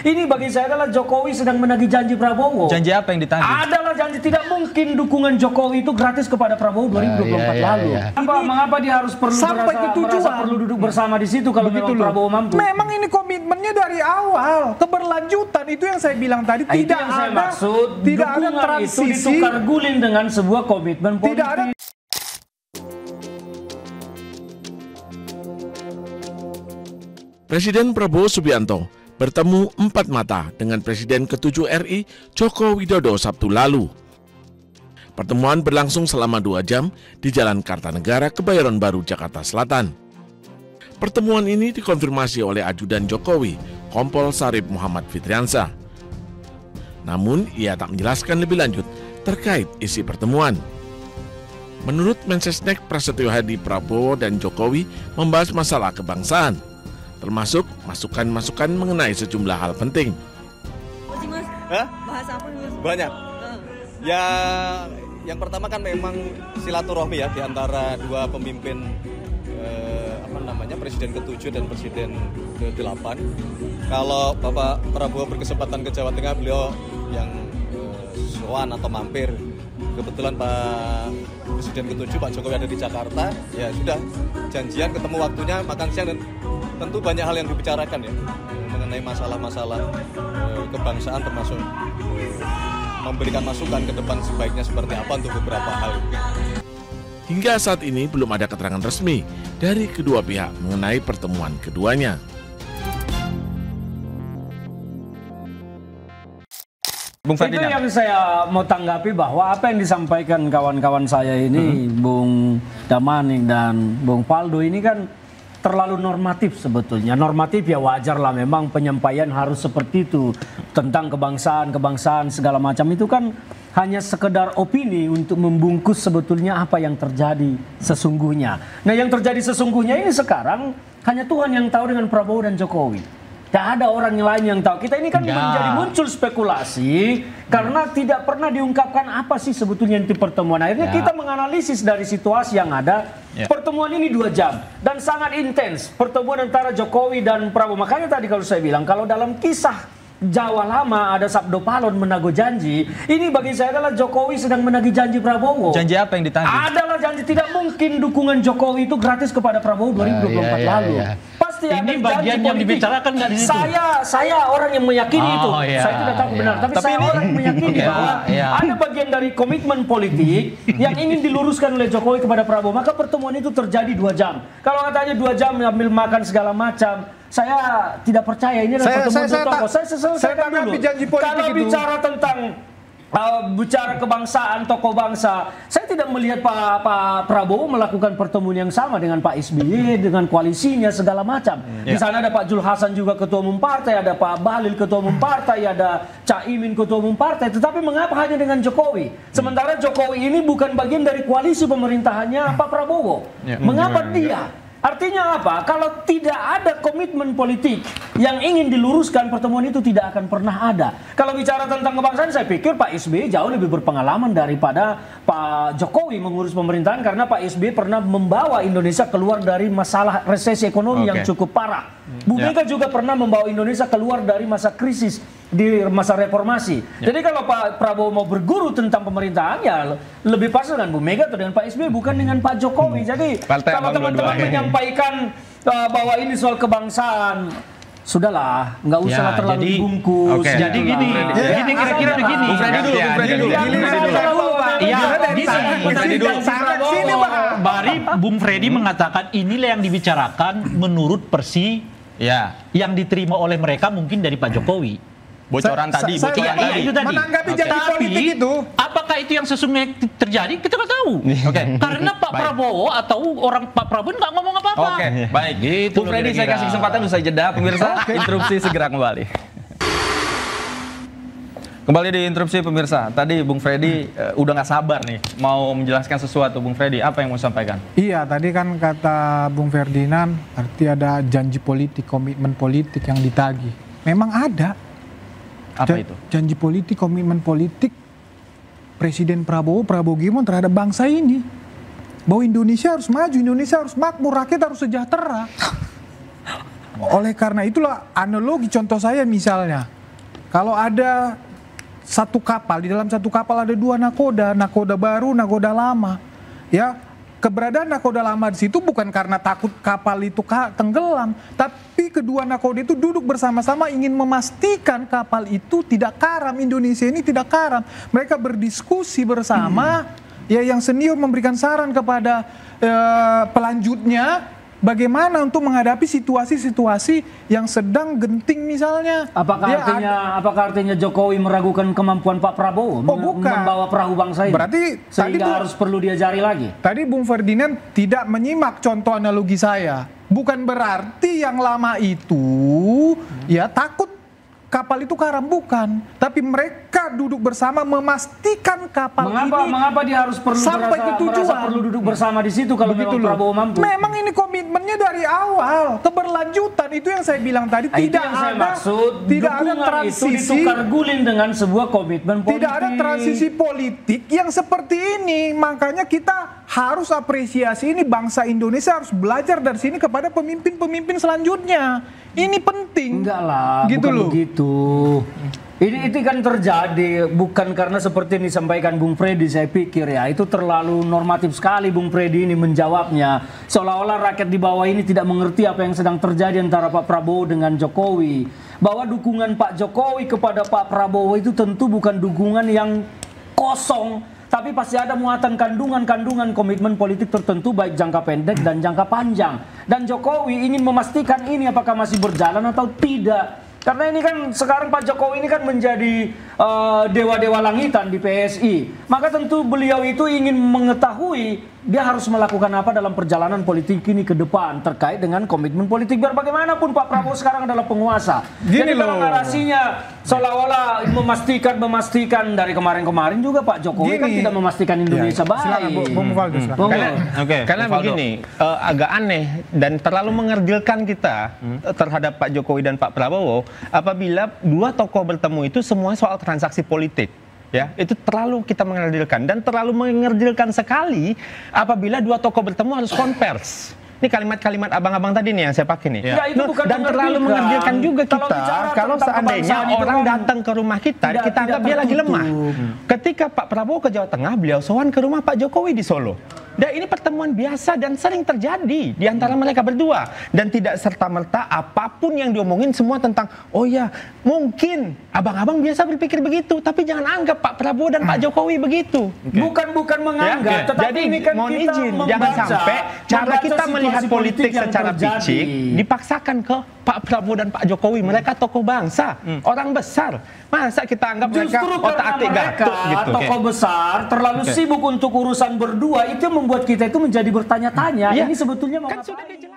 Ini bagi saya adalah Jokowi sedang menagih janji Prabowo. Janji apa yang ditagih? Adalah janji tidak mungkin dukungan Jokowi itu gratis kepada Prabowo 2024 lalu. Mengapa dia harus merasa perlu duduk bersama di situ kalau memang Prabowo mampu? Memang ini komitmennya dari awal, keberlanjutan itu yang saya bilang tadi. Tidak yang ada saya maksud, tidak ada dukungan transisi. itu ditukar guling dengan sebuah komitmen politik. Tidak ada. Presiden Prabowo Subianto bertemu empat mata dengan Presiden ke-7 RI Joko Widodo Sabtu lalu. Pertemuan berlangsung selama 2 jam di Jalan Kartanegara, Kebayoran Baru, Jakarta Selatan. Pertemuan ini dikonfirmasi oleh ajudan Jokowi, Kompol Sarip Muhammad Fitriansyah. Namun, ia tak menjelaskan lebih lanjut terkait isi pertemuan. Menurut Mensesnek Prasetyo Hadi, Prabowo dan Jokowi membahas masalah kebangsaan, termasuk masukan-masukan mengenai sejumlah hal penting. Bahas apa nih, Mas? Banyak. Ya, yang pertama kan memang silaturahmi ya di antara dua pemimpin Presiden ke-7 dan Presiden ke-8. Kalau Bapak Prabowo berkesempatan ke Jawa Tengah, beliau yang sowan atau mampir. Kebetulan Pak Presiden ke-7 Pak Jokowi ada di Jakarta, ya sudah janjian ketemu waktunya makan siang, dan tentu banyak hal yang dibicarakan ya mengenai masalah-masalah kebangsaan, termasuk memberikan masukan ke depan sebaiknya seperti apa untuk beberapa hal. Hingga saat ini belum ada keterangan resmi dari kedua pihak mengenai pertemuan keduanya. Itu yang saya mau tanggapi, bahwa apa yang disampaikan kawan-kawan saya ini, Bung Damanik dan Bung Faldo, ini kan terlalu normatif sebetulnya. Normatif ya wajar lah, memang penyampaian harus seperti itu. Tentang kebangsaan segala macam itu kan hanya sekedar opini untuk membungkus sebetulnya apa yang terjadi sesungguhnya. Nah, yang terjadi sesungguhnya ini sekarang hanya Tuhan yang tahu dengan Prabowo dan Jokowi. Tidak ada orang lain yang tahu. Kita ini kan menjadi muncul spekulasi karena tidak pernah diungkapkan apa sih sebetulnya inti pertemuan. Akhirnya kita menganalisis dari situasi yang ada. Pertemuan ini 2 jam dan sangat intens. Pertemuan antara Jokowi dan Prabowo. Makanya tadi kalau saya bilang, kalau dalam kisah Jawa lama ada sabdo palon menago janji, ini bagi saya adalah Jokowi sedang menagih janji Prabowo. Janji apa yang ditagih? Adalah janji tidak mungkin dukungan Jokowi itu gratis kepada Prabowo 2024 lalu. Pasti ini bagian yang dibicarakan nggak di situ? Saya orang yang meyakini itu. Saya tidak tahu benar, tapi saya orang yang meyakini bahwa ada bagian dari komitmen politik yang ingin diluruskan oleh Jokowi kepada Prabowo. Maka pertemuan itu terjadi 2 jam. Kalau katanya 2 jam ambil makan segala macam, saya tidak percaya. Ini adalah pertemuan tokoh. Saya selesaikan dulu. Kalau bicara tentang bicara kebangsaan, tokoh bangsa, saya tidak melihat Pak Prabowo melakukan pertemuan yang sama dengan Pak SBY, dengan koalisinya segala macam. Di sana ada Pak Jul Hasan juga ketua umum partai, ada Pak Bahlil ketua umum partai, ada Cak Imin ketua umum partai. Tetapi mengapa hanya dengan Jokowi? Sementara Jokowi ini bukan bagian dari koalisi pemerintahannya Pak Prabowo. Mengapa dia? Artinya apa? Kalau tidak ada komitmen politik yang ingin diluruskan, pertemuan itu tidak akan pernah ada. Kalau bicara tentang kebangsaan, saya pikir Pak SBY jauh lebih berpengalaman daripada Pak Jokowi mengurus pemerintahan, karena Pak SBY pernah membawa Indonesia keluar dari masalah resesi ekonomi yang cukup parah. Bu Mega juga pernah membawa Indonesia keluar dari masa krisis di masa reformasi. Jadi kalau Pak Prabowo mau berguru tentang pemerintahan, ya lebih pas dengan Bu Mega atau dengan Pak SBY, bukan dengan Pak Jokowi. Jadi kalau teman-teman menyampaikan bahwa ini soal kebangsaan, sudahlah, nggak usah terlalu dibungkus. Jadi gini kira-kira begini. Bung Freddy dulu. Bari Bung Freddy mengatakan inilah yang dibicarakan menurut versi yang diterima oleh mereka mungkin dari Pak Jokowi. Bocoran tadi. Itu tadi. Menanggapi janji politik itu. Apakah itu yang sesungguhnya terjadi? Kita nggak tahu. Karena Pak Prabowo atau orang Pak Prabowo nggak ngomong apa-apa. Baik. Gitu, Bung Freddy, saya kasih kesempatan usai jeda, pemirsa. Interupsi segera kembali. Kembali di interupsi, pemirsa. Tadi Bung Freddy udah nggak sabar nih mau menjelaskan sesuatu. Bung Freddy, apa yang mau sampaikan? Iya, tadi kan kata Bung Ferdinand, arti ada janji politik, komitmen politik yang ditagih. Memang ada. Apa itu? Janji politik, komitmen politik Presiden Prabowo Gibran terhadap bangsa ini. Bahwa Indonesia harus maju, Indonesia harus makmur, rakyat harus sejahtera. Oleh karena itulah analogi contoh saya misalnya, kalau ada satu kapal, di dalam satu kapal ada dua nakoda, nakoda baru, nakoda lama. Ya, keberadaan nakoda lama di situ bukan karena takut kapal itu tenggelam, tapi kedua nakoda itu duduk bersama-sama ingin memastikan kapal itu tidak karam, Indonesia ini tidak karam. Mereka berdiskusi bersama, ya yang senior memberikan saran kepada pelanjutnya bagaimana untuk menghadapi situasi-situasi yang sedang genting misalnya. Apakah artinya Jokowi meragukan kemampuan Pak Prabowo membawa perahu bangsa ini? Berarti sehingga harus perlu diajari lagi. Tadi Bung Ferdinand tidak menyimak contoh analogi saya. Bukan berarti yang lama itu ya takut kapal itu karam, bukan. Tapi mereka duduk bersama memastikan kapal mengapa dia harus sampai ke tujuan, perlu duduk bersama di situ kalau memang Prabowo mampu. Memang ini komitmennya dari awal, keberlanjutan itu yang saya bilang tadi. Tidak ada transisi itu ditukar guling dengan sebuah komitmen politik. Tidak ada transisi politik yang seperti ini. Makanya kita harus apresiasi ini, bangsa Indonesia harus belajar dari sini kepada pemimpin-pemimpin selanjutnya. Ini penting. Enggak lah, gitu bukan loh. begitu. Ini kan terjadi bukan karena seperti yang disampaikan Bung Freddy, saya pikir ya itu terlalu normatif sekali Bung Freddy ini menjawabnya. Seolah-olah rakyat di bawah ini tidak mengerti apa yang sedang terjadi antara Pak Prabowo dengan Jokowi. Bahwa dukungan Pak Jokowi kepada Pak Prabowo itu tentu bukan dukungan yang kosong. Tapi pasti ada muatan kandungan komitmen politik tertentu baik jangka pendek dan jangka panjang. Dan Jokowi ingin memastikan ini apakah masih berjalan atau tidak. Karena ini kan sekarang Pak Jokowi ini kan menjadi dewa-dewa langitan di PSI. Maka tentu beliau itu ingin mengetahui dia harus melakukan apa dalam perjalanan politik ini ke depan terkait dengan komitmen politik. Biar bagaimanapun Pak Prabowo sekarang adalah penguasa. Jadi kalau narasinya seolah-olah memastikan dari kemarin-kemarin juga Pak Jokowi kan tidak memastikan Indonesia baik. Karena begini, agak aneh dan terlalu mengerdilkan kita terhadap Pak Jokowi dan Pak Prabowo apabila dua tokoh bertemu itu semua soal transaksi politik. Ya, itu terlalu kita mengerdilkan dan terlalu mengerdilkan sekali apabila dua tokoh bertemu harus konvers. Ini kalimat-kalimat abang-abang tadi nih yang saya pakai nih. Ya, itu bukan dan terlalu mengerdilkan juga kita kalau seandainya orang datang ke rumah kita anggap dia lagi lemah. Ketika Pak Prabowo ke Jawa Tengah, beliau sowan ke rumah Pak Jokowi di Solo. Dan ini pertemuan biasa dan sering terjadi di antara mereka berdua. Dan tidak serta-merta apapun yang diomongin semua tentang, oh ya mungkin abang-abang biasa berpikir begitu. Tapi jangan anggap Pak Prabowo dan Pak Jokowi begitu. Bukan Ya? menganggap. Tetapi Jadi ini kan mohon kita izin, jangan sampai cara kita melihat politik secara picik dipaksakan ke Pak Prabowo dan Pak Jokowi. Mereka tokoh bangsa, orang besar. Masa kita anggap mereka otak-atik gatuk gitu. Tokoh besar terlalu sibuk untuk urusan berdua, itu membuat kita itu menjadi bertanya-tanya. Ini sebetulnya mau ngapain?